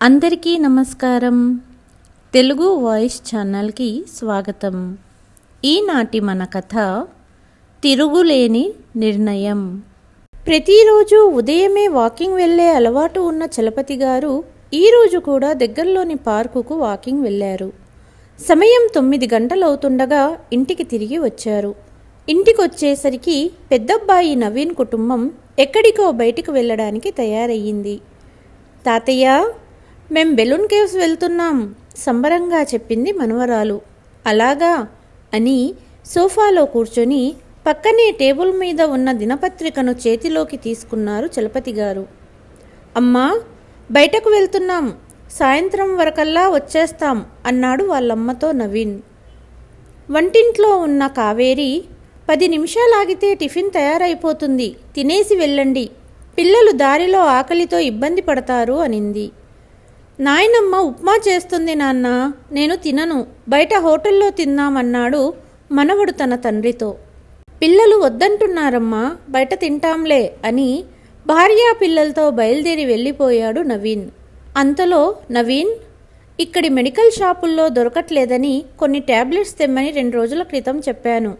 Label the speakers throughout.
Speaker 1: అందరికీ నమస్కారం. తెలుగు వాయిస్ ఛానల్కి స్వాగతం. ఈనాటి మన కథ తిరుగులేని నిర్ణయం. ప్రతిరోజు ఉదయమే వాకింగ్ వెళ్ళే అలవాటు ఉన్న చలపతి గారు ఈరోజు కూడా దగ్గరలోని పార్కుకు వాకింగ్ వెళ్ళారు. సమయం 9 గంటలవుతుండగా ఇంటికి తిరిగి వచ్చారు. ఇంటికొచ్చేసరికి పెద్దబ్బాయి నవీన్ కుటుంబం ఎక్కడికో బయటికి వెళ్ళడానికి తయారయ్యింది. తాతయ్య, మేం బెలూన్ కేవ్స్ వెళ్తున్నాం సంబరంగా చెప్పింది మనవరాలు. అలాగా అని సోఫాలో కూర్చొని పక్కనే టేబుల్ మీద ఉన్న దినపత్రికను చేతిలోకి తీసుకున్నారు చలపతి గారు. అమ్మా, బయటకు వెళ్తున్నాం, సాయంత్రం వరకల్లా వచ్చేస్తాం అన్నాడు వాళ్ళమ్మతో నవీన్. వంటింట్లో ఉన్న కావేరి, 10 నిమిషాలాగితే టిఫిన్ తయారైపోతుంది, తినేసి వెళ్ళండి, పిల్లలు దారిలో ఆకలితో ఇబ్బంది పడతారు అనింది. నాయనమ్మ ఉప్మా చేస్తుంది నాన్న, నేను తినను, బయట హోటల్లో తిందామన్నాడు మనవడు తన తండ్రితో. పిల్లలు వద్దంటున్నారమ్మా, బయట తింటాంలే అని భార్యా పిల్లలతో బయలుదేరి వెళ్ళిపోయాడు నవీన్. అంతలో నవీన్, ఇక్కడి మెడికల్ షాపుల్లో దొరకట్లేదని కొన్ని టాబ్లెట్స్ తెమ్మని 2 రోజుల క్రితం చెప్పాను,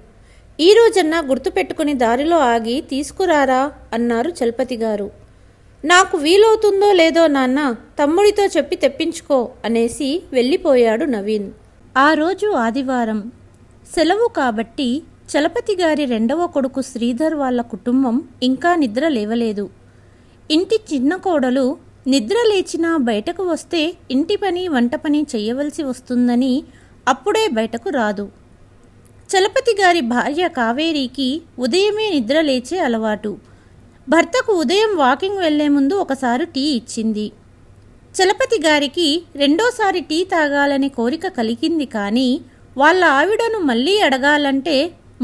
Speaker 1: ఈ రోజన్నా గుర్తుపెట్టుకుని దారిలో ఆగి తీసుకురారా అన్నారు చలపతి గారు. నాకు వీలవుతుందో లేదో నాన్న, తమ్ముడితో చెప్పి తెప్పించుకో అనేసి వెళ్ళిపోయాడు నవీన్. ఆ రోజు ఆదివారం సెలవు కాబట్టి చలపతి గారి 2వ కొడుకు శ్రీధర్ వాళ్ళ కుటుంబం ఇంకా నిద్ర లేవలేదు. ఇంటి చిన్న కోడలు నిద్ర లేచినా బయటకు వస్తే ఇంటి పని వంట పని చెయ్యవలసి వస్తుందని అప్పుడే బయటకు రాదు. చలపతి గారి భార్య కావేరికి ఉదయమే నిద్ర లేచే అలవాటు. భర్తకు ఉదయం వాకింగ్ వెళ్లే ముందు ఒకసారి టీ ఇచ్చింది. చలపతి గారికి రెండోసారి టీ తాగాలని కోరిక కలిగింది, కానీ వాళ్ళ ఆవిడను మళ్ళీ అడగాలంటే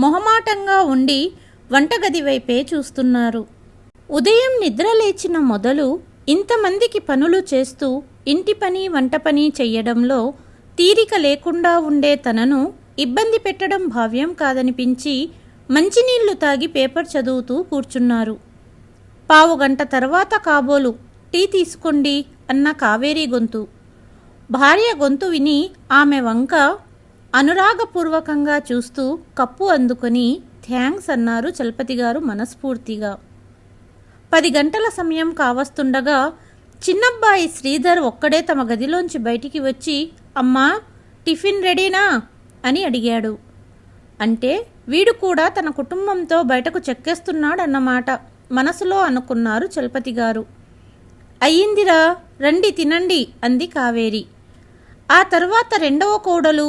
Speaker 1: మొహమాటంగా ఉండి వంటగది వైపే చూస్తున్నారు. ఉదయం నిద్ర లేచిన మొదలు ఇంతమందికి పనులు చేస్తూ ఇంటి పని వంట పని చెయ్యడంలో తీరిక లేకుండా ఉండే తనను ఇబ్బంది పెట్టడం భావ్యం కాదనిపించి మంచినీళ్లు తాగి పేపర్ చదువుతూ కూర్చున్నారు. 15 గంట తర్వాత కాబోలు టీ తీసుకోండి అన్న కావేరి గొంతు. భార్య గొంతు విని ఆమె వంక అనురాగపూర్వకంగా చూస్తూ కప్పు అందుకొని థ్యాంక్స్ అన్నారు చలపతి గారు మనస్ఫూర్తిగా. 10 గంటల సమయం కావస్తుండగా చిన్నబ్బాయి శ్రీధర్ ఒక్కడే తమ గదిలోంచి బయటికి వచ్చి, అమ్మా, టిఫిన్ రెడీనా అని అడిగాడు. అంటే వీడు కూడా తన కుటుంబంతో బయటకు చెక్కేస్తున్నాడన్నమాట మనసులో అనుకున్నారు చలపతి గారు. అయ్యిందిరా, రండి తినండి అంది కావేరి. ఆ తర్వాత 2వ కోడలు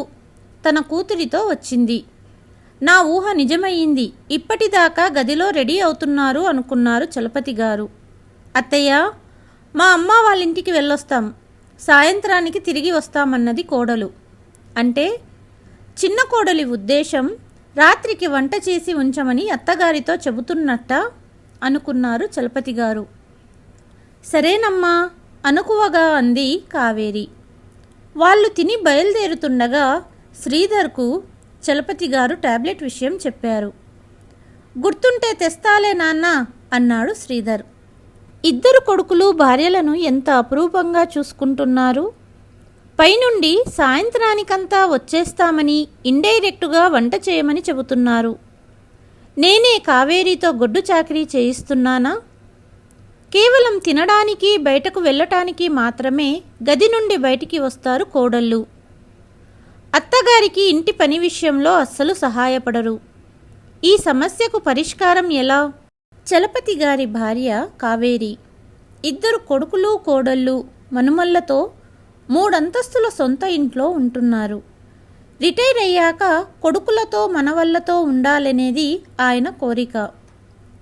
Speaker 1: తన కూతురితో వచ్చింది. నా ఊహ నిజమయ్యింది, ఇప్పటిదాకా గదిలో రెడీ అవుతున్నారు అనుకున్నారు చలపతి గారు. అత్తయ్య, మా అమ్మ వాళ్ళింటికి వెళ్ళొస్తాం, సాయంత్రానికి తిరిగి వస్తామన్నది కోడలు. అంటే చిన్న కోడలి ఉద్దేశం రాత్రికి వంట చేసి ఉంచమని అత్తగారితో చెబుతున్నట్ట అనుకున్నారు చలపతి గారు. సరేనమ్మా అనుకువగా అంది కావేరి. వాళ్ళు తిని బయలుదేరుతుండగా శ్రీధర్కు చలపతి గారు టాబ్లెట్ విషయం చెప్పారు. గుర్తుంటే తెస్తాలే నాన్న అన్నాడు శ్రీధర్. ఇద్దరు కొడుకులు భార్యలను ఎంత అపురూపంగా చూసుకుంటున్నారు. పైనుండి సాయంత్రానికంతా వచ్చేస్తామని ఇండైరెక్టుగా వంట చేయమని చెబుతున్నారు. నేనే కావేరీతో గొడ్డు చాకరీ చేయిస్తున్నానా? కేవలం తినడానికి బయటకు వెళ్ళటానికి మాత్రమే గది నుండి బయటికి వస్తారు కోడళ్ళు. అత్తగారికి ఇంటి పని విషయంలో అస్సలు సహాయపడరు. ఈ సమస్యకు పరిష్కారం ఎలా? చలపతి గారి భార్య కావేరి, ఇద్దరు కొడుకులు కోడళ్ళు మనుమళ్లతో 3 అంతస్తుల సొంత ఇంట్లో ఉంటున్నారు. రిటైర్ అయ్యాక కొడుకులతో మనవళ్లతో ఉండాలనేది ఆయన కోరిక.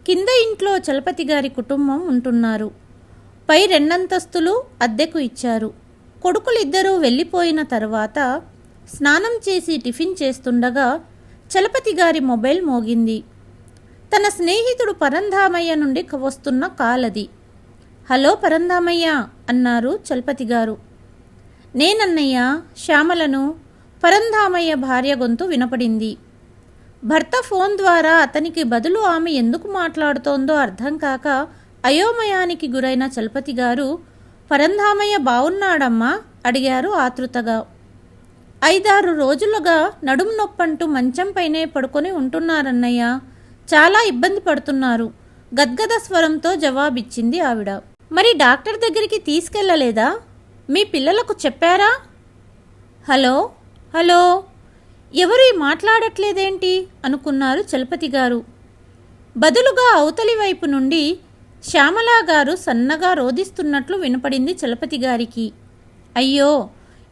Speaker 1: కింద ఇంట్లో చలపతి గారి కుటుంబం ఉంటున్నారు. పై 2 అంతస్తులు అద్దెకు ఇచ్చారు. కొడుకులిద్దరూ వెళ్ళిపోయిన తర్వాత స్నానం చేసి టిఫిన్ చేస్తుండగా చలపతి గారి మొబైల్ మోగింది. తన స్నేహితుడు పరంధామయ్య నుండి వస్తున్న కాల్ అది. హలో పరంధామయ్య అన్నారు చలపతి గారు. నేనన్నయ్య, శ్యామలను. పరంధామయ్య భార్య గొంతు వినపడింది. భర్త ఫోన్ ద్వారా అతనికి బదులు ఆమె ఎందుకు మాట్లాడుతోందో అర్థం కాక అయోమయానికి గురైన చలపతి గారు పరంధామయ్య బావున్నాడమ్మా అడిగారు ఆతృతగా. 5-6 రోజులుగా నడుము నొప్పంటూ మంచంపైనే పడుకొని ఉంటున్నారన్నయ్య. చాలా ఇబ్బంది పడుతున్నారు గద్గద స్వరంతో జవాబిచ్చింది ఆవిడ. మరి డాక్టర్ దగ్గరికి తీసుకెళ్ళలేదా? మీ పిల్లలకు చెప్పారా? హలో హలో, ఎవరు మాట్లాడట్లేదేంటి అనుకున్నారు చలపతి గారు. బదులుగా అవతలి వైపు నుండి శ్యామలా గారు సన్నగా రోదిస్తున్నట్లు వినపడింది చలపతి గారికి. అయ్యో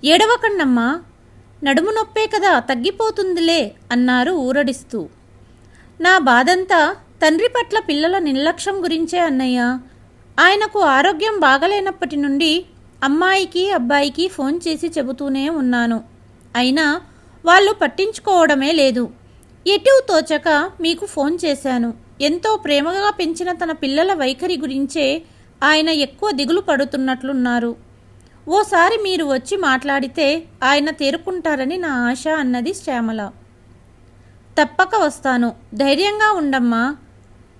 Speaker 1: ఏడవకండమ్మా, నడుము నొప్పే కదా, తగ్గిపోతుందిలే అన్నారు ఊరడిస్తూ. నా బాధంతా తండ్రి పట్ల పిల్లల నిర్లక్ష్యం గురించే అన్నయ్య. ఆయనకు ఆరోగ్యం బాగలేనప్పటి నుండి అమ్మాయికి అబ్బాయికి ఫోన్ చేసి చెబుతూనే ఉన్నాను. అయినా వాళ్ళు పట్టించుకోవడమే లేదు. ఎటూ తోచక మీకు ఫోన్ చేశాను. ఎంతో ప్రేమగా పెంచిన తన పిల్లల వైఖరి గురించే ఆయన ఎక్కువ దిగులు పడుతున్నట్లున్నారు. ఓసారి మీరు వచ్చి మాట్లాడితే ఆయన తేరుకుంటారని నా ఆశ అన్నది శ్యామల. తప్పక వస్తాను, ధైర్యంగా ఉండమ్మా.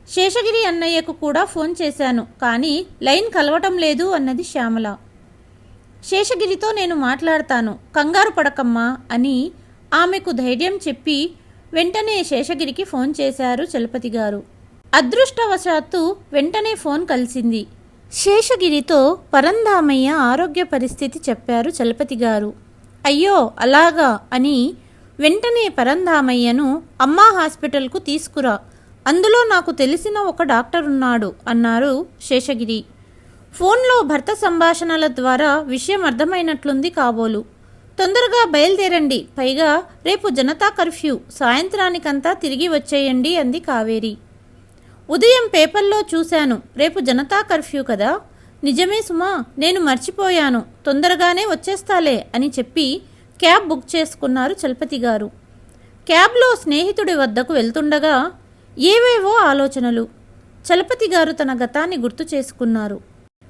Speaker 1: శేషగిరి అన్నయ్యకు కూడా ఫోన్ చేశాను, కానీ లైన్ కలవటం లేదు అన్నది శ్యామల. శేషగిరితో నేను మాట్లాడతాను, కంగారు పడకమ్మా అని ఆమెకు ధైర్యం చెప్పి వెంటనే శేషగిరికి ఫోన్ చేశారు చలపతి గారు. అదృష్టవశాత్తు వెంటనే ఫోన్ కలిసింది. శేషగిరితో పరంధామయ్య ఆరోగ్య పరిస్థితి చెప్పారు చలపతి గారు. అయ్యో అలాగా అని వెంటనే పరంధామయ్యను అమ్మా హాస్పిటల్కు తీసుకురా, అందులో నాకు తెలిసిన ఒక డాక్టర్ ఉన్నాడు అన్నారు శేషగిరి. ఫోన్లో భర్త సంభాషణల ద్వారా విషయం అర్థమైనట్లుంది కాబోలు. తొందరగా బయలుదేరండి, పైగా రేపు జనతా కర్ఫ్యూ, సాయంత్రానికంతా తిరిగి వచ్చేయండి అంది కావేరి. ఉదయం పేపర్లో చూశాను, రేపు జనతా కర్ఫ్యూ కదా. నిజమే సుమా, నేను మర్చిపోయాను, తొందరగానే వచ్చేస్తాలే అని చెప్పి క్యాబ్ బుక్ చేసుకున్నారు చలపతి గారు. క్యాబ్లో స్నేహితుడి వద్దకు వెళ్తుండగా ఏవేవో ఆలోచనలు. చలపతి గారు తన గతాన్ని గుర్తు చేసుకున్నారు.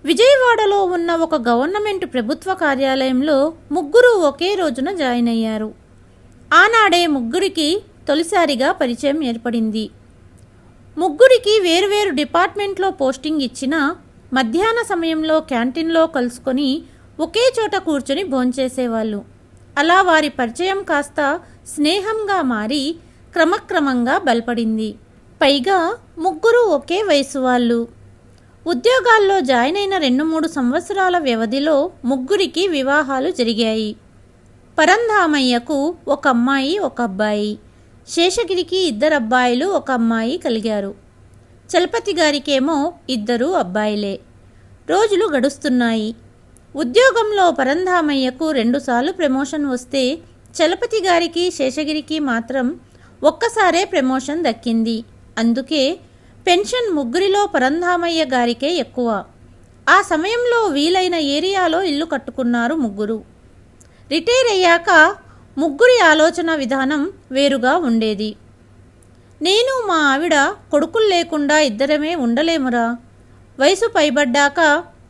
Speaker 1: విజయవాడలో ఉన్న ఒక గవర్నమెంట్ ప్రభుత్వ కార్యాలయంలో ముగ్గురు ఒకే రోజున జాయిన్ అయ్యారు. ఆనాడే ముగ్గురికి తొలిసారిగా పరిచయం ఏర్పడింది. ముగ్గురికి వేరువేరు డిపార్ట్మెంట్లో పోస్టింగ్ ఇచ్చినా మధ్యాహ్న సమయంలో క్యాంటీన్లో కలుసుకొని ఒకే చోట కూర్చొని భోంచేసేవాళ్ళు. అలా వారి పరిచయం కాస్త స్నేహంగా మారి క్రమక్రమంగా బలపడింది. పైగా ముగ్గురు ఒకే వయసు వాళ్ళు. ఉద్యోగాల్లో జాయిన్ అయిన 2-3 సంవత్సరాల వ్యవధిలో ముగ్గురికి వివాహాలు జరిగాయి. పరంధామయ్యకు ఒక అమ్మాయి ఒక అబ్బాయి, శేషగిరికి 2 అబ్బాయిలు 1 అమ్మాయి కలిగారు. చలపతి గారికేమో 2 అబ్బాయిలే. రోజులు గడుస్తున్నాయి. ఉద్యోగంలో పరంధామయ్యకు 2 సార్లు ప్రమోషన్ వస్తే చలపతి గారికి శేషగిరికి మాత్రం ఒక్కసారే ప్రమోషన్ దక్కింది. అందుకే పెన్షన్ ముగ్గురిలో పరంధామయ్య గారికే ఎక్కువ. ఆ సమయంలో వీలైన ఏరియాలో ఇల్లు కట్టుకున్నారు ముగ్గురు. రిటైర్ అయ్యాక ముగ్గురి ఆలోచన విధానం వేరుగా ఉండేది. నేను మా ఆవిడ కొడుకులు లేకుండా ఇద్దరమే ఉండలేమురా. వయసు పైబడ్డాక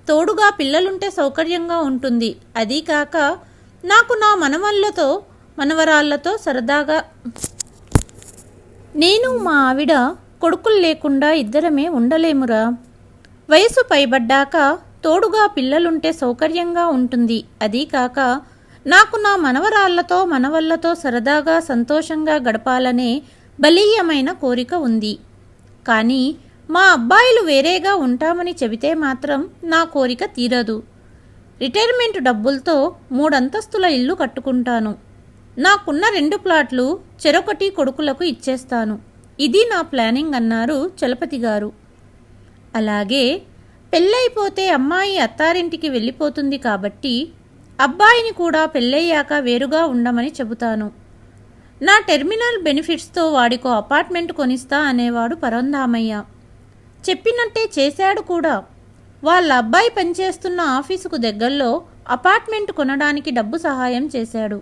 Speaker 1: తోడుగా పిల్లలుంటే సౌకర్యంగా ఉంటుంది. అదీ కాక నాకు నా మనవరాళ్లతో సరదాగా. నేను మా ఆవిడ కొడుకులు లేకుండా ఇద్దరమే ఉండలేమురా. వయసు పైబడ్డాక తోడుగా పిల్లలుంటే సౌకర్యంగా ఉంటుంది. అదీ కాక నాకు నా మనవళ్లతో సరదాగా సంతోషంగా గడపాలనే బలీయమైన కోరిక ఉంది. కానీ మా అబ్బాయిలు వేరేగా ఉంటామని చెబితే మాత్రం నా కోరిక తీరదు. రిటైర్మెంట్ డబ్బులతో 3 అంతస్తుల ఇల్లు కట్టుకుంటాను. నాకున్న 2 ప్లాట్లు చెరొకటి కొడుకులకు ఇచ్చేస్తాను. ఇది నా ప్లానింగ్ అన్నారు చలపతి గారు. అలాగే పెళ్ళైపోతే అమ్మాయి అత్తారింటికి వెళ్ళిపోతుంది కాబట్టి అబ్బాయిని కూడా పెళ్ళయ్యాక వేరుగా ఉండమని చెబుతాను. నా టెర్మినల్ బెనిఫిట్స్తో వాడికో అపార్ట్మెంట్ కొనిస్తా అనేవాడు పరంధామయ్య. చెప్పినట్టే చేశాడు కూడా. వాళ్ళ అబ్బాయి పనిచేస్తున్న ఆఫీసుకు దగ్గరలో అపార్ట్మెంట్ కొనడానికి డబ్బు సహాయం చేశాడు.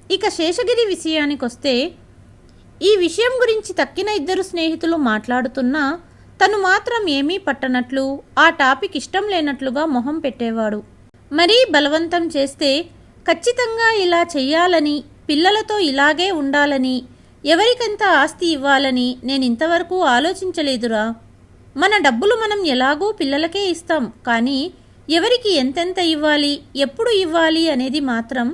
Speaker 1: ఇక శేషగిరి విషయానికొస్తే ఈ విషయం గురించి తక్కిన 2 స్నేహితులు మాట్లాడుతున్నా తను మాత్రం ఏమీ పట్టనట్లు, ఆ టాపిక్ ఇష్టం లేనట్లుగా మొహం పెట్టేవాడు. మరీ బలవంతం చేస్తే ఖచ్చితంగా ఇలా చెయ్యాలని, పిల్లలతో ఇలాగే ఉండాలని, ఎవరికంత ఆస్తి ఇవ్వాలని నేనింతవరకు ఆలోచించలేదురా. మన డబ్బులు మనం ఎలాగూ పిల్లలకే ఇస్తాం, కానీ ఎవరికి ఎంతెంత ఇవ్వాలి, ఎప్పుడు ఇవ్వాలి అనేది మాత్రం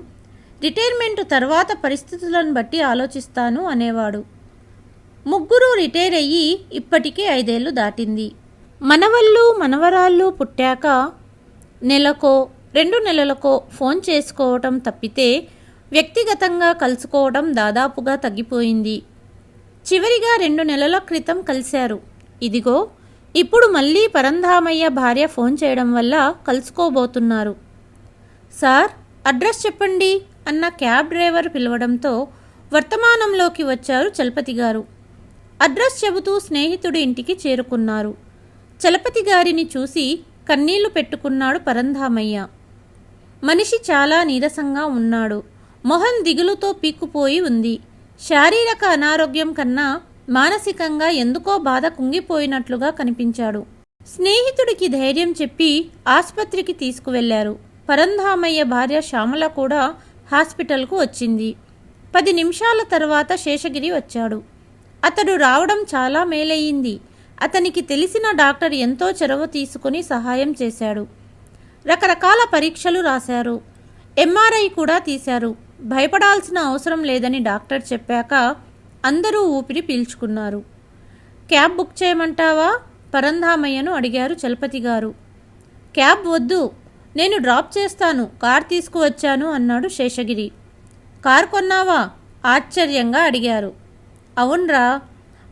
Speaker 1: రిటైర్మెంట్ తర్వాత పరిస్థితులను బట్టి ఆలోచిస్తాను అనేవాడు. ముగ్గురు రిటైర్ అయ్యి ఇప్పటికే 5 ఏళ్ళు దాటింది. మనవళ్ళు మనవరాళ్ళు పుట్టాక నెలకో 2 నెలలకో ఫోన్ చేసుకోవటం తప్పితే వ్యక్తిగతంగా కలుసుకోవడం దాదాపుగా తగ్గిపోయింది. చివరిగా 2 నెలల క్రితం కలిశారు. ఇదిగో ఇప్పుడు మళ్ళీ పరంధామయ్య భార్య ఫోన్ చేయడం వల్ల కలుసుకోబోతున్నారు. సార్, అడ్రస్ చెప్పండి అన్న క్యాబ్ డ్రైవర్ పిలవడంతో వర్తమానంలోకి వచ్చారు చలపతి గారు. అడ్రస్ చెబుతూ స్నేహితుడి ఇంటికి చేరుకున్నారు. చలపతి గారిని చూసి కన్నీళ్లు పెట్టుకున్నాడు పరంధామయ్య. మనిషి చాలా నీరసంగా ఉన్నాడు. మొహం దిగులుతో పీక్కుపోయి ఉంది. శారీరక అనారోగ్యం కన్నా మానసికంగా ఎందుకో బాధ కుంగిపోయినట్లుగా కనిపించాడు. స్నేహితుడికి ధైర్యం చెప్పి ఆసుపత్రికి తీసుకువెళ్లారు. పరంధామయ్య భార్య శ్యామల కూడా హాస్పిటల్కు వచ్చింది. 10 నిమిషాల తర్వాత శేషగిరి వచ్చాడు. అతడు రావడం చాలా మేలయ్యింది. అతనికి తెలిసిన డాక్టర్ ఎంతో చొరవ తీసుకుని సహాయం చేశాడు. రకరకాల పరీక్షలు రాశారు. ఎంఆర్ఐ కూడా తీశారు. భయపడాల్సిన అవసరం లేదని డాక్టర్ చెప్పాక అందరూ ఊపిరి పీల్చుకున్నారు. క్యాబ్ బుక్ చేయమంటావా? పరంధామయ్యను అడిగారు చలపతి గారు. క్యాబ్ వద్దు, నేను డ్రాప్ చేస్తాను, కార్ తీసుకువచ్చాను అన్నాడు శేషగిరి. కార్ కొన్నావా? ఆశ్చర్యంగా అడిగారు. అవునరా,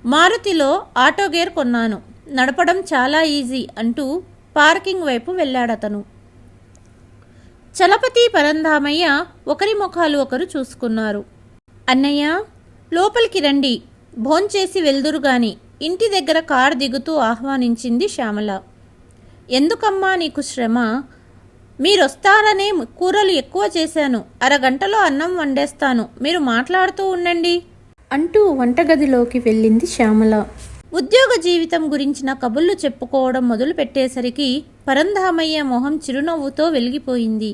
Speaker 1: మారుతిలో ఆటో గేర్ కొన్నాను, నడపడం చాలా ఈజీ అంటూ పార్కింగ్ వైపు వెళ్ళాడతను. చలపతి పరంధామయ్య ఒకరి ముఖాలు ఒకరు చూసుకున్నారు. అన్నయ్య, లోపలికి రండి, భోంచేసి వెళ్దురుగాని ఇంటి దగ్గర కారు దిగుతూ ఆహ్వానించింది శ్యామల. ఎందుకమ్మా నీకు శ్రమ? మీరొస్తారనే కూరలు ఎక్కువ చేశాను, అరగంటలో అన్నం వండేస్తాను, మీరు మాట్లాడుతూ ఉండండి అంటూ వంటగదిలోకి వెళ్ళింది శ్యామల. ఉద్యోగ జీవితం గురించిన కబుర్లు చెప్పుకోవడం మొదలు పెట్టేసరికి పరంధామయ్య మొహం చిరునవ్వుతో వెలిగిపోయింది.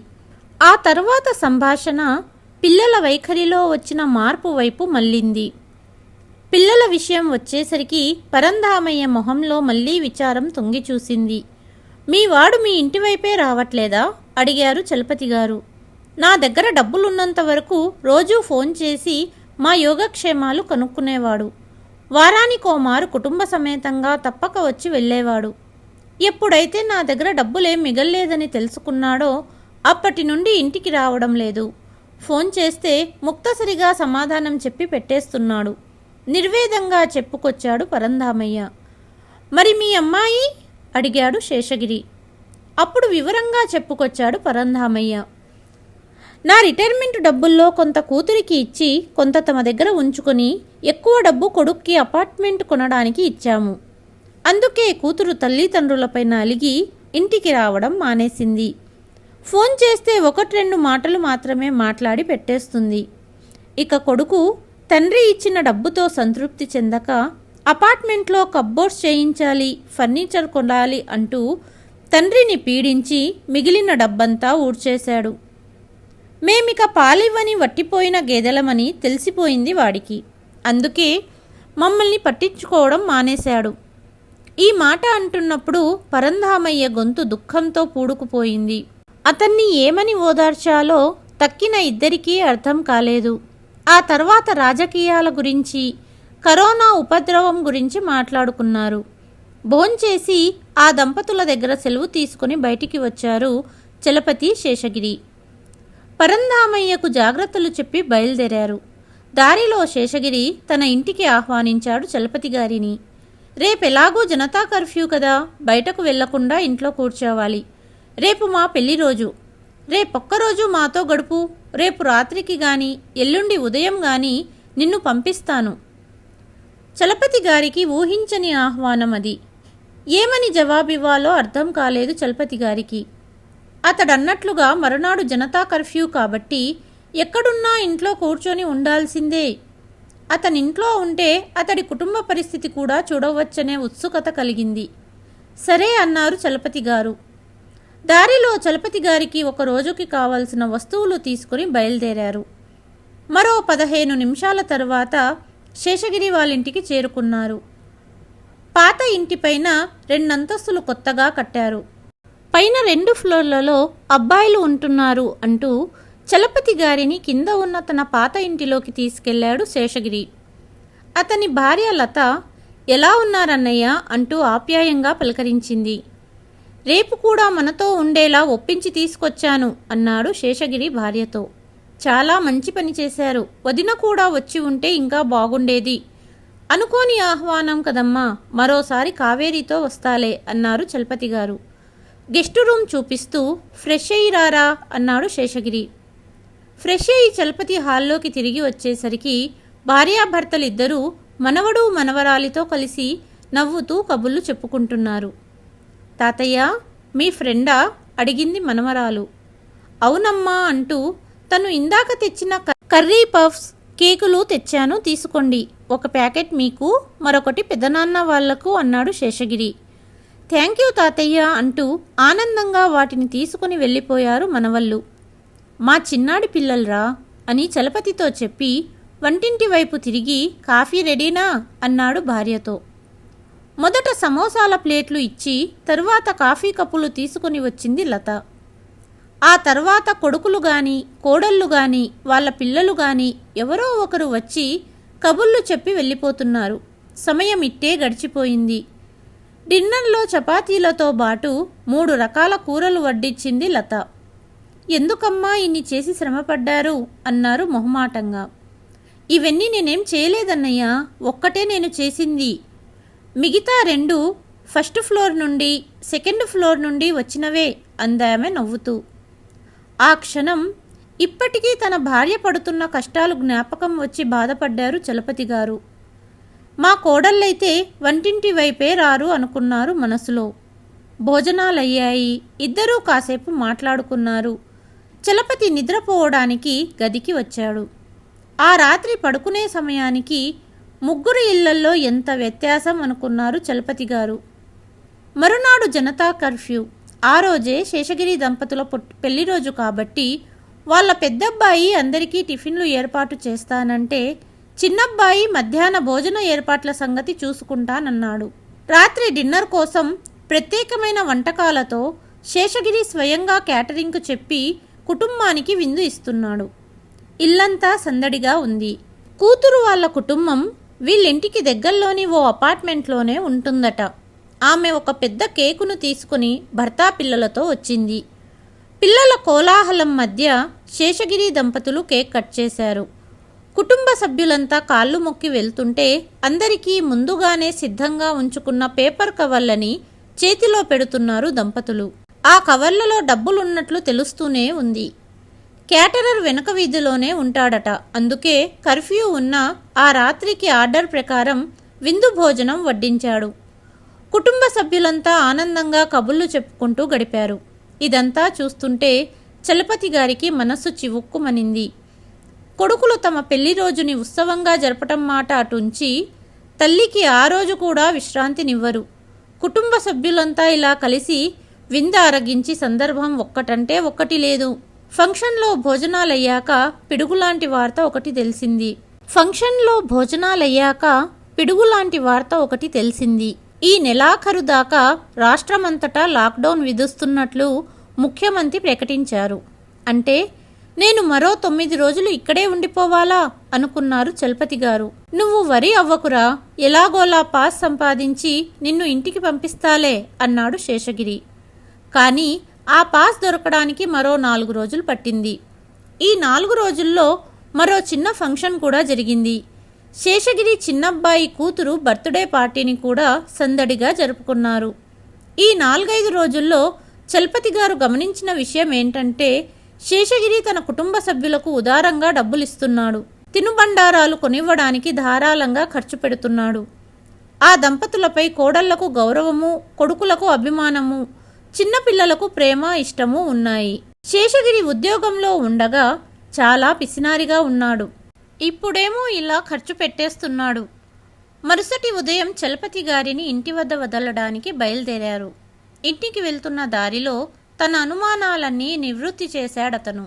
Speaker 1: ఆ తర్వాత సంభాషణ పిల్లల వైఖరిలో వచ్చిన మార్పు వైపు మళ్ళింది. పిల్లల విషయం వచ్చేసరికి పరంధామయ్య మొహంలో మళ్ళీ విచారం తొంగి చూసింది. మీ వాడు మీ ఇంటివైపే రావట్లేదా? అడిగారు చలపతి గారు. నా దగ్గర డబ్బులున్నంత వరకు రోజూ ఫోన్ చేసి మా యోగక్షేమాలు కనుక్కునేవాడు. వారానికో మారు కుటుంబ సమేతంగా తప్పక వచ్చి వెళ్ళేవాడు. ఎప్పుడైతే నా దగ్గర డబ్బులేం మిగల్లేదని తెలుసుకున్నాడో అప్పటి నుండి ఇంటికి రావడం లేదు. ఫోన్ చేస్తే ముక్తసరిగా సమాధానం చెప్పి పెట్టేస్తున్నాడు. నిర్వేదంగా చెప్పుకొచ్చాడు పరంధామయ్య. మరి మీ అమ్మాయి? అడిగాడు శేషగిరి. అప్పుడు వివరంగా చెప్పుకొచ్చాడు పరంధామయ్య. నా రిటైర్మెంట్ డబ్బుల్లో కొంత కూతురికి ఇచ్చి కొంత తమ దగ్గర ఉంచుకొని ఎక్కువ డబ్బు కొడుక్కి అపార్ట్మెంట్ కొనడానికి ఇచ్చాము. అందుకే కూతురు తల్లిదండ్రులపైన అలిగి ఇంటికి రావడం మానేసింది. ఫోన్ చేస్తే 1-2 మాటలు మాత్రమే మాట్లాడి పెట్టేస్తుంది. ఇక కొడుకు తండ్రి ఇచ్చిన డబ్బుతో సంతృప్తి చెందక అపార్ట్మెంట్లో కబ్బోర్డ్స్ చేయించాలి, ఫర్నిచర్ కొనాలి అంటూ తండ్రిని పీడించి మిగిలిన డబ్బంతా ఊడ్చేశాడు. మేమిక పాలివ్వని వట్టిపోయిన గేదెలమని తెలిసిపోయింది వాడికి. అందుకే మమ్మల్ని పట్టించుకోవడం మానేశాడు. ఈ మాట అంటున్నప్పుడు పరంధామయ్య గొంతు దుఃఖంతో పూడుకుపోయింది. అతన్ని ఏమని ఓదార్చాలో తక్కిన ఇద్దరికీ అర్థం కాలేదు. ఆ తర్వాత రాజకీయాల గురించి, కరోనా ఉపద్రవం గురించి మాట్లాడుకున్నారు. భోంచేసి ఆ దంపతుల దగ్గర సెలవు తీసుకుని బయటికి వచ్చారు చలపతి, శేషగిరి. పరంధామయ్యకు జాగ్రత్తలు చెప్పి బయలుదేరారు. దారిలో శేషగిరి తన ఇంటికి ఆహ్వానించాడు చలపతి గారిని. రేపెలాగూ జనతా కర్ఫ్యూ కదా, బయటకు వెళ్లకుండా ఇంట్లో కూర్చోవాలి. రేపు మా పెళ్లి రోజు, రేపొక్కరోజు మాతో గడుపు. రేపు రాత్రికి గాని ఎల్లుండి ఉదయం గాని నిన్ను పంపిస్తాను. చలపతి గారికి ఊహించని ఆహ్వానం అది. ఏమని జవాబివ్వాలో అర్థం కాలేదు చలపతి గారికి. అతడన్నట్లుగా మరునాడు జనతా కర్ఫ్యూ కాబట్టి ఎక్కడున్నా ఇంట్లో కూర్చొని ఉండాల్సిందే. అతనింట్లో ఉంటే అతడి కుటుంబ పరిస్థితి కూడా చూడవచ్చనే ఉత్సుకత కలిగింది. సరే అన్నారు చలపతి గారు. దారిలో చలపతి గారికి ఒక రోజుకి కావలసిన వస్తువులు తీసుకుని బయలుదేరారు. మరో 15 నిమిషాల తర్వాత శేషగిరి వాళ్ళింటికి చేరుకున్నారు. పాత ఇంటిపైన 2 అంతస్తులు కొత్తగా కట్టారు. పైన 2 ఫ్లోర్లలో అబ్బాయిలు ఉంటున్నారు అంటూ చలపతి గారిని కింద ఉన్న తన పాత ఇంటిలోకి తీసుకెళ్లాడు శేషగిరి. అతని భార్య లత ఎలా ఉన్నారన్నయ్య అంటూ ఆప్యాయంగా పలకరించింది. రేపు కూడా మనతో ఉండేలా ఒప్పించి తీసుకొచ్చాను అన్నాడు శేషగిరి భార్యతో. చాలా మంచి పని చేశారు. వదిన కూడా వచ్చి ఉంటే ఇంకా బాగుండేది. అనుకోని ఆహ్వానం కదమ్మా, మరోసారి కావేరీతో వస్తాలే అన్నారు చలపతి గారు. గెస్ట్ రూమ్ చూపిస్తూ ఫ్రెష్ అయ్యి రారా అన్నాడు శేషగిరి. ఫ్రెష్ అయ్యి చలపతి హాల్లోకి తిరిగి వచ్చేసరికి భార్యాభర్తలిద్దరూ మనవడు మనవరాలితో కలిసి నవ్వుతూ కబుర్లు చెప్పుకుంటున్నారు. తాతయ్య, మీ ఫ్రెండా అడిగింది మనవరాలు. అవునమ్మా అంటూ తను ఇందాక తెచ్చిన కర్రీ పఫ్స్, కేకులు తెచ్చాను, తీసుకోండి. ఒక ప్యాకెట్ మీకు, మరొకటి పెద్దనాన్న వాళ్లకు అన్నాడు శేషగిరి. థ్యాంక్ యూ తాతయ్య అంటూ ఆనందంగా వాటిని తీసుకుని వెళ్ళిపోయారు మనవళ్ళు. మా చిన్నాడి పిల్లలరా అని చలపతితో చెప్పి వంటింటి వైపు తిరిగి కాఫీ రెడీనా అన్నాడు భార్యతో. మొదట సమోసాల ప్లేట్లు ఇచ్చి తరువాత కాఫీ కప్పులు తీసుకుని వచ్చింది లత. ఆ తర్వాత కొడుకులు గాని కోడళ్ళు గాని వాళ్ళ పిల్లలు గాని ఎవరో ఒకరు వచ్చి కబుర్లు చెప్పి వెళ్ళిపోతున్నారు. సమయం ఇట్టే గడిచిపోయింది. డిన్నర్లో చపాతీలతో బాటు 3 రకాల కూరలు వడ్డించింది లత. ఎందుకమ్మా ఇన్ని చేసి శ్రమపడ్డారు అన్నారు మొహమాటంగా. ఇవన్నీ నేనేం చేయలేదన్నయ్యా, ఒక్కటే నేను చేసింది. మిగతా 2 ఫస్ట్ ఫ్లోర్ నుండి సెకండ్ ఫ్లోర్ నుండి వచ్చినవే అందామె నవ్వుతూ. ఆ క్షణం ఇప్పటికీ తన భార్య పడుతున్న కష్టాలు జ్ఞాపకం వచ్చి బాధపడ్డారు చలపతి గారు. మా కోడళ్ళైతే వంటింటి వైపే రారు అనుకున్నారు మనసులో. భోజనాలయ్యాయి. ఇద్దరూ కాసేపు మాట్లాడుకున్నారు. చలపతి నిద్రపోవడానికి గదికి వచ్చాడు. ఆ రాత్రి పడుకునే సమయానికి 3 ఇళ్లల్లో ఎంత వ్యత్యాసం అనుకున్నారు చలపతి గారు. మరునాడు జనతా కర్ఫ్యూ. ఆ రోజే శేషగిరి దంపతుల పెళ్లి రోజు కాబట్టి వాళ్ళ పెద్దబ్బాయి అందరికీ టిఫిన్లు ఏర్పాటు చేస్తానంటే చిన్నబ్బాయి మధ్యాహ్న భోజన ఏర్పాట్ల సంగతి చూసుకుంటానన్నాడు. రాత్రి డిన్నర్ కోసం ప్రత్యేకమైన వంటకాలతో శేషగిరి స్వయంగా క్యాటరింగ్కు చెప్పి కుటుంబానికి విందు ఇస్తున్నాడు. ఇల్లంతా సందడిగా ఉంది. కూతురు వాళ్ళ కుటుంబం వీళ్ళింటికి దగ్గరలోని ఓ అపార్ట్మెంట్లోనే ఉంటుందట. ఆమె ఒక పెద్ద కేకును తీసుకుని భర్తా పిల్లలతో వచ్చింది. పిల్లల కోలాహలం మధ్య శేషగిరి దంపతులు కేక్ కట్ చేశారు. కుటుంబ సభ్యులంతా కాళ్ళు మొక్కి వెళ్తుంటే అందరికీ ముందుగానే సిద్ధంగా ఉంచుకున్న పేపర్ కవర్లని చేతిలో పెడుతున్నారు దంపతులు. ఆ కవర్లలో డబ్బులున్నట్లు తెలుస్తూనే ఉంది. క్యాటరర్ వెనుక వీధిలోనే ఉంటాడట. అందుకే కర్ఫ్యూ ఉన్న ఆ రాత్రికి ఆర్డర్ ప్రకారం విందు భోజనం వడ్డించాడు. కుటుంబ సభ్యులంతా ఆనందంగా కబుర్లు చెప్పుకుంటూ గడిపారు. ఇదంతా చూస్తుంటే చలపతి గారికి మనస్సు చివుక్కుమనింది. కొడుకులు తమ పెళ్లి రోజుని ఉత్సవంగా జరపటం మాట అటుంచి తల్లికి ఆ రోజు కూడా విశ్రాంతినివ్వరు. కుటుంబ సభ్యులంతా ఇలా కలిసి విందు అరగించి సందర్భం ఒక్కటంటే ఒక్కటి లేదు. ఫంక్షన్లో భోజనాలయ్యాక పిడుగులాంటి వార్త ఒకటి తెలిసింది. ఈ నెలాఖరు దాకా రాష్ట్రమంతటా లాక్డౌన్ విధిస్తున్నట్లు ముఖ్యమంత్రి ప్రకటించారు. అంటే నేను మరో 9 రోజులు ఇక్కడే ఉండిపోవాలా అనుకున్నారు చలపతి గారు. నువ్వు వరి అవ్వకురా, ఎలాగోలా పాస్ సంపాదించి నిన్ను ఇంటికి పంపిస్తాలే అన్నాడు శేషగిరి. కానీ ఆ పాస్ దొరకడానికి మరో 4 రోజులు పట్టింది. ఈ 4 రోజుల్లో మరో చిన్న ఫంక్షన్ కూడా జరిగింది. శేషగిరి చిన్నబ్బాయి కూతురు బర్త్డే పార్టీని కూడా సందడిగా జరుపుకున్నారు. ఈ 4-5 రోజుల్లో చలపతి గారు గమనించిన విషయం ఏంటంటే శేషగిరి తన కుటుంబ సభ్యులకు ఉదారంగా డబ్బులిస్తున్నాడు. తినుబండారాలు కొనివ్వడానికి ధారాళంగా ఖర్చు పెడుతున్నాడు. ఆ దంపతులపై కోడళ్లకు గౌరవము, కొడుకులకు అభిమానము, చిన్నపిల్లలకు ప్రేమ, ఇష్టము ఉన్నాయి. శేషగిరి ఉద్యోగంలో ఉండగా చాలా పిసినారిగా ఉన్నాడు. ఇప్పుడేమో ఇలా ఖర్చు పెట్టేస్తున్నాడు. మరుసటి ఉదయం చలపతి గారిని ఇంటి వద్ద వదలడానికి బయలుదేరారు. ఇంటికి వెళ్తున్న దారిలో తన అనుమానాలన్నీ నివృత్తి చేశాడతను.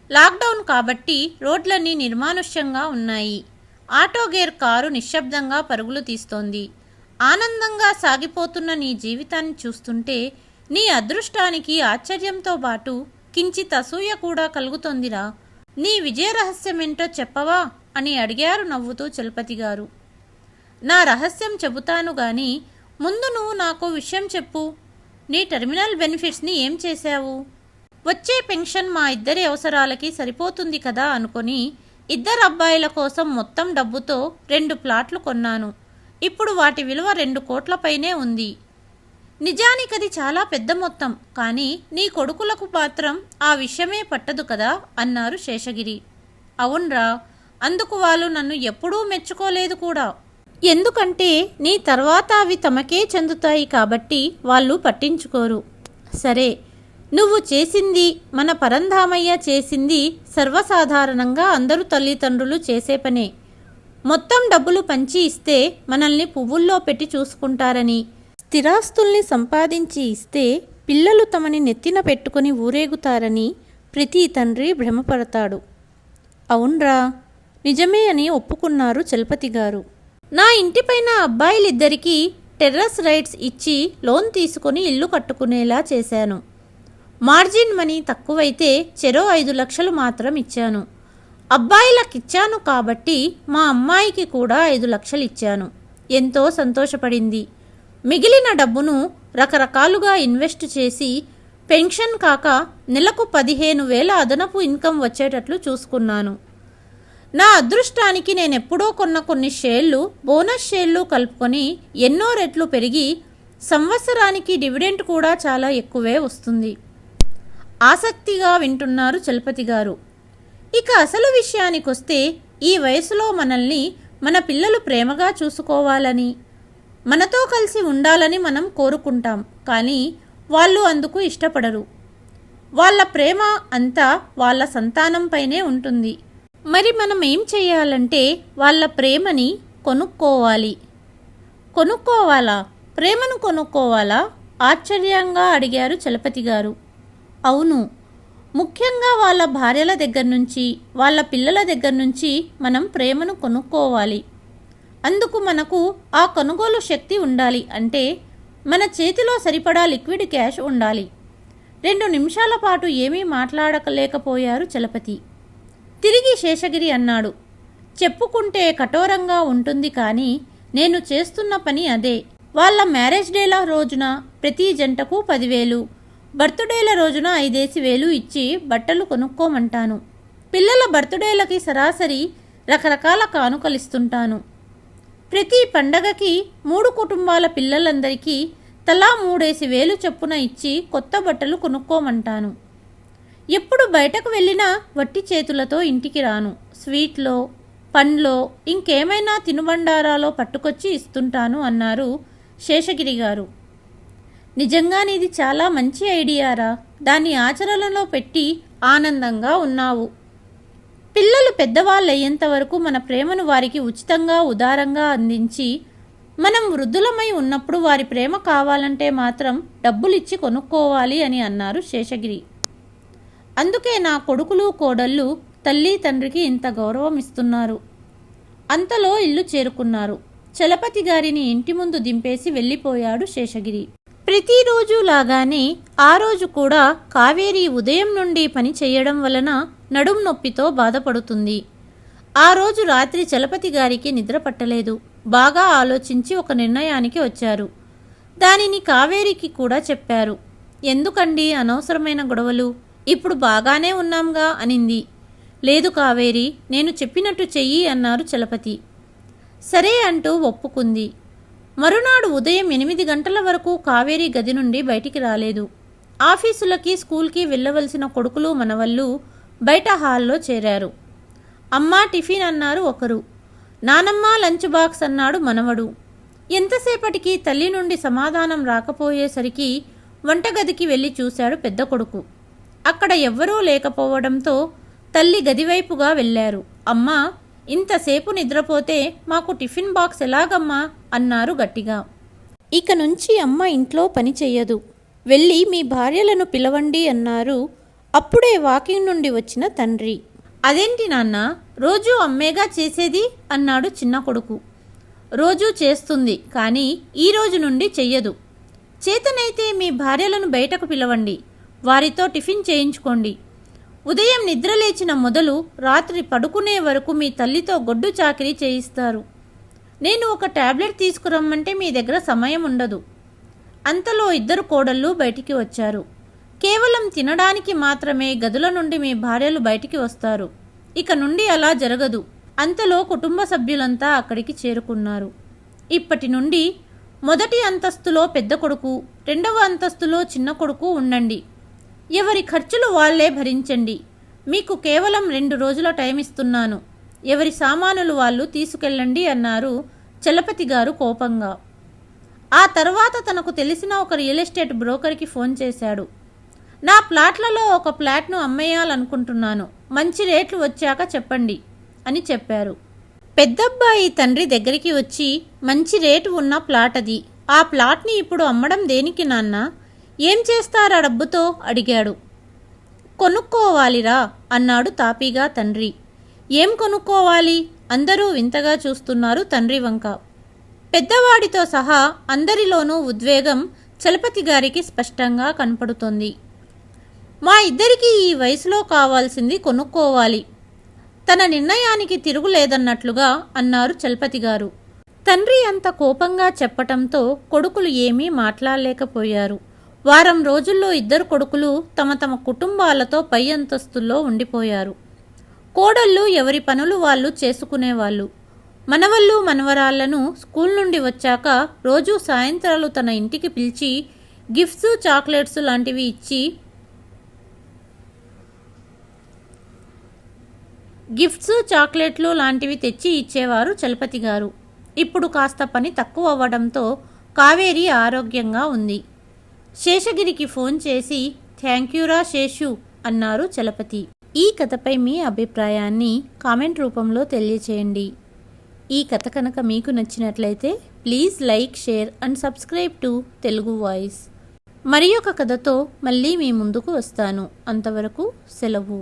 Speaker 1: లాక్డౌన్ కాబట్టి రోడ్లన్నీ నిర్మానుష్యంగా ఉన్నాయి. ఆటోగేర్ కారు నిశ్శబ్దంగా పరుగులు తీస్తోంది. ఆనందంగా సాగిపోతున్న నీ జీవితాన్ని చూస్తుంటే నీ అదృష్టానికి ఆశ్చర్యంతో పాటు కించిత్ అసూయ కూడా కలుగుతోందిరా. నీ విజయ రహస్యమేంటో చెప్పవా అని అడిగారు నవ్వుతూ చలపతి గారు. నా రహస్యం చెబుతాను గాని ముందు నువ్వు నాకు విషయం చెప్పు. నీ టెర్మినల్ బెనిఫిట్స్ని ఏం చేశావు? వచ్చే పెన్షన్ మా ఇద్దరి అవసరాలకి సరిపోతుంది కదా అనుకొని 2 అబ్బాయిల కోసం మొత్తం డబ్బుతో 2 ప్లాట్లు కొన్నాను. ఇప్పుడు వాటి విలువ 2 కోట్ల పైనే ఉంది. నిజానికది చాలా పెద్ద మొత్తం, కానీ నీ కొడుకులకు మాత్రం ఆ విషయమే పట్టదు కదా అన్నారు శేషగిరి. అవునరా, అందుకు వాళ్ళు నన్ను ఎప్పుడూ మెచ్చుకోలేదు కూడా. ఎందుకంటే నీ తర్వాత అవి తమకే చెందుతాయి కాబట్టి వాళ్ళు పట్టించుకోరు. సరే, నువ్వు చేసింది, మన పరంధామయ్య చేసింది సర్వసాధారణంగా అందరూ తల్లిదండ్రులు చేసే పనే. మొత్తం డబ్బులు పంచి ఇస్తే మనల్ని పువ్వుల్లో పెట్టి చూసుకుంటారని, స్థిరాస్తుల్ని సంపాదించి ఇస్తే పిల్లలు తమని నెత్తిన పెట్టుకుని ఊరేగుతారని ప్రతి తండ్రి భ్రమపడతాడు. అవునరా, నిజమే అని ఒప్పుకున్నారు చలపతి గారు. నా ఇంటిపైన అబ్బాయిలిద్దరికీ టెర్రస్ రైట్స్ ఇచ్చి లోన్ తీసుకుని ఇల్లు కట్టుకునేలా చేశాను. మార్జిన్ మనీ తక్కువైతే చెరో 5 లక్షలు మాత్రం ఇచ్చాను. అబ్బాయిలకిచ్చాను కాబట్టి మా అమ్మాయికి కూడా 5 లక్షలు ఇచ్చాను. ఎంతో సంతోషపడింది. మిగిలిన డబ్బును రకరకాలుగా ఇన్వెస్ట్ చేసి పెన్షన్ కాక నెలకు 15,000 అదనపు ఇన్కమ్ వచ్చేటట్లు చూసుకున్నాను. నా అదృష్టానికి నేనెప్పుడో కొన్న కొన్ని షేర్లు, బోనస్ షేర్లు కలుపుకొని ఎన్నో రెట్లు పెరిగి సంవత్సరానికి డివిడెంట్ కూడా చాలా ఎక్కువే వస్తుంది. ఆసక్తిగా వింటున్నారు చలపతి గారు. ఇక అసలు విషయానికొస్తే ఈ వయసులో మనల్ని మన పిల్లలు ప్రేమగా చూసుకోవాలని, మనతో కలిసి ఉండాలని మనం కోరుకుంటాం. కానీ వాళ్ళు అందుకు ఇష్టపడరు. వాళ్ళ ప్రేమ అంతా వాళ్ళ సంతానంపైనే ఉంటుంది. మరి మనం ఏం చేయాలంటే వాళ్ళ ప్రేమని కొనుక్కోవాలి. కొనుక్కోవాలా? ప్రేమను కొనుక్కోవాలా? ఆశ్చర్యంగా అడిగారు చలపతి గారు. అవును, ముఖ్యంగా వాళ్ళ భార్యల దగ్గర నుంచి, వాళ్ళ పిల్లల దగ్గర నుంచి మనం ప్రేమను కొనుక్కోవాలి. అందుకు మనకు ఆ కొనుగోలు శక్తి ఉండాలి. అంటే మన చేతిలో సరిపడా లిక్విడ్ క్యాష్ ఉండాలి. 2 నిమిషాల పాటు ఏమీ మాట్లాడలేకపోయారు చలపతి. తిరిగి శేషగిరి అన్నాడు, చెప్పుకుంటే కఠోరంగా ఉంటుంది కానీ నేను చేస్తున్న పని అదే. వాళ్ళ మ్యారేజ్ డేల రోజున ప్రతి జంటకు 10,000, బర్త్డేల రోజున 5,000 ఇచ్చి బట్టలు కొనుక్కోమంటాను. పిల్లల బర్త్డేలకి సరాసరి రకరకాల కానుకలిస్తుంటాను. ప్రతి పండగకి 3 కుటుంబాల పిల్లలందరికీ తలా 3,000 చొప్పున ఇచ్చి కొత్త బట్టలు కొనుక్కోమంటాను. ఎప్పుడు బయటకు వెళ్ళినా వట్టి చేతులతో ఇంటికి రాను. స్వీట్లో, పండ్లో, ఇంకేమైనా తినుబండారాలో పట్టుకొచ్చి ఇస్తుంటాను అన్నారు శేషగిరి గారు. నిజంగానే ఇది చాలా మంచి ఐడియారా. దాన్ని ఆచరణలో పెట్టి ఆనందంగా ఉన్నావు. పిల్లలు పెద్దవాళ్ళయ్యేంత వరకు మన ప్రేమను వారికి ఉచితంగా, ఉదారంగా అందించి, మనం వృద్ధులమై ఉన్నప్పుడు వారి ప్రేమ కావాలంటే మాత్రం డబ్బులిచ్చి కొనుక్కోవాలి అని అన్నారు శేషగిరి. అందుకే నా కొడుకులు, కోడళ్ళు తల్లి తండ్రికి ఇంత గౌరవం ఇస్తున్నారు. అంతలో ఇల్లు చేరుకున్నారు. చలపతి గారిని ఇంటి ముందు దింపేసి వెళ్ళిపోయాడు శేషగిరి. ప్రతిరోజు లాగానే ఆ రోజు కూడా కావేరి ఉదయం నుండి పని చేయడం వలన నడుం నొప్పితో బాధపడుతుంది. ఆ రోజు రాత్రి చలపతి గారికి నిద్ర పట్టలేదు. బాగా ఆలోచించి ఒక నిర్ణయానికి వచ్చారు. దానిని కావేరికి కూడా చెప్పారు. ఎందుకండి అనవసరమైన గొడవలు? ఇప్పుడు బాగానే ఉన్నాంగా అనింది. లేదు కావేరి, నేను చెప్పినట్టు చెయ్యి అన్నారు చలపతి. సరే అంటూ ఒప్పుకుంది. మరునాడు ఉదయం 8 గంటల వరకు కావేరి గది నుండి బయటికి రాలేదు. ఆఫీసులకి, స్కూల్కి వెళ్ళవలసిన కొడుకులు, మనవళ్ళు బయట హాల్లో చేరారు. అమ్మా టిఫిన్ అన్నారు ఒకరు. నానమ్మ లంచ్ బాక్స్ అన్నాడు మనవడు. ఎంతసేపటికి తల్లి నుండి సమాధానం రాకపోయేసరికి వంటగదికి వెళ్ళి చూశాడు పెద్ద కొడుకు. అక్కడ ఎవ్వరూ లేకపోవడంతో తల్లి గదివైపుగా వెళ్ళారు. అమ్మా, ఇంతసేపు నిద్రపోతే మాకు టిఫిన్ బాక్స్ ఎలాగమ్మా అన్నారు గట్టిగా. ఇక నుంచి అమ్మ ఇంట్లో పని చెయ్యదు, వెళ్ళి మీ భార్యలను పిలవండి అన్నారు అప్పుడే వాకింగ్ నుండి వచ్చిన తండ్రి. అదేంటి నాన్న, రోజూ అమ్మేగా చేసేది అన్నాడు చిన్న కొడుకు. రోజూ చేస్తుంది, కానీ ఈ రోజు నుండి చెయ్యదు. చేతనైతే మీ భార్యలను బయటకు పిలవండి, వారితో టిఫిన్ చేయించుకోండి. ఉదయం నిద్రలేచిన మొదలు రాత్రి పడుకునే వరకు మీ తల్లితో గొడ్డు చాకిరీ చేయిస్తారు. నేను ఒక టాబ్లెట్ తీసుకురమ్మంటే మీ దగ్గర సమయం ఉండదు. అంతలో 2 కోడళ్ళు బయటికి వచ్చారు. కేవలం తినడానికి మాత్రమే గదుల నుండి మీ భార్యలు బయటికి వస్తారు. ఇక నుండి అలా జరగదు. అంతలో కుటుంబ సభ్యులంతా అక్కడికి చేరుకున్నారు. ఇప్పటి నుండి మొదటి అంతస్తులో పెద్ద కొడుకు, 2వ అంతస్తులో చిన్న కొడుకు ఉండండి. ఎవరి ఖర్చులు వాళ్లే భరించండి. మీకు కేవలం 2 రోజుల టైం ఇస్తున్నాను. ఎవరి సామానులు వాళ్ళు తీసుకెళ్ళండి అన్నారు చలపతి గారు కోపంగా. ఆ తర్వాత తనకు తెలిసిన ఒక రియల్ ఎస్టేట్ బ్రోకర్కి ఫోన్ చేశాడు. నా ప్లాట్లలో ఒక ప్లాట్ను అమ్మేయాలనుకుంటున్నాను, మంచి రేట్లు వచ్చాక చెప్పండి అని చెప్పారు. పెద్దబ్బాయి తండ్రి దగ్గరికి వచ్చి, మంచి రేటు ఉన్న ప్లాట్ అది. ఆ ప్లాట్ని ఇప్పుడు అమ్మడం దేనికి నాన్న? ఏం చేస్తారా డబ్బుతో అడిగాడు. కొనుక్కోవాలిరా అన్నాడు తాపీగా తండ్రి. ఏం కొనుక్కోవాలి? అందరూ వింతగా చూస్తున్నారు తండ్రి వంక. పెద్దవాడితో సహా అందరిలోనూ ఉద్వేగం చలపతి గారికి స్పష్టంగా కనపడుతోంది. మా ఇద్దరికీ ఈ వయసులో కావాల్సింది కొనుక్కోవాలి. తన నిర్ణయానికి తిరుగులేదన్నట్లుగా అన్నారు చలపతి గారు. తండ్రి అంత కోపంగా చెప్పటంతో కొడుకులు ఏమీ మాట్లాడలేకపోయారు. వారం రోజుల్లో 2 కొడుకులు తమ తమ కుటుంబాలతో పై అంతస్తుల్లో ఉండిపోయారు. కోడళ్ళు ఎవరి పనులు వాళ్ళు చేసుకునేవాళ్ళు. మనవళ్ళు మనవరాళ్లను స్కూల్ నుండి వచ్చాక రోజూ సాయంత్రాలు తన ఇంటికి పిలిచి గిఫ్ట్స్, చాక్లెట్స్ లాంటివి ఇచ్చి చాక్లెట్లు లాంటివి తెచ్చి ఇచ్చేవారు చలపతి గారు. ఇప్పుడు కాస్త పని తక్కువ అవ్వడంతో కావేరి ఆరోగ్యంగా ఉంది. శేషగిరికి ఫోన్ చేసి థ్యాంక్యూరా శేషు అన్నారు చలపతి. ఈ కథపై మీ అభిప్రాయాన్ని కామెంట్ రూపంలో తెలియచేయండి. ఈ కథ కనుక మీకు నచ్చినట్లయితే please like, share and subscribe to Telugu voice. మరి ఒక కథతో మళ్ళీ మీ ముందుకు వస్తాను. అంతవరకు సెలవు.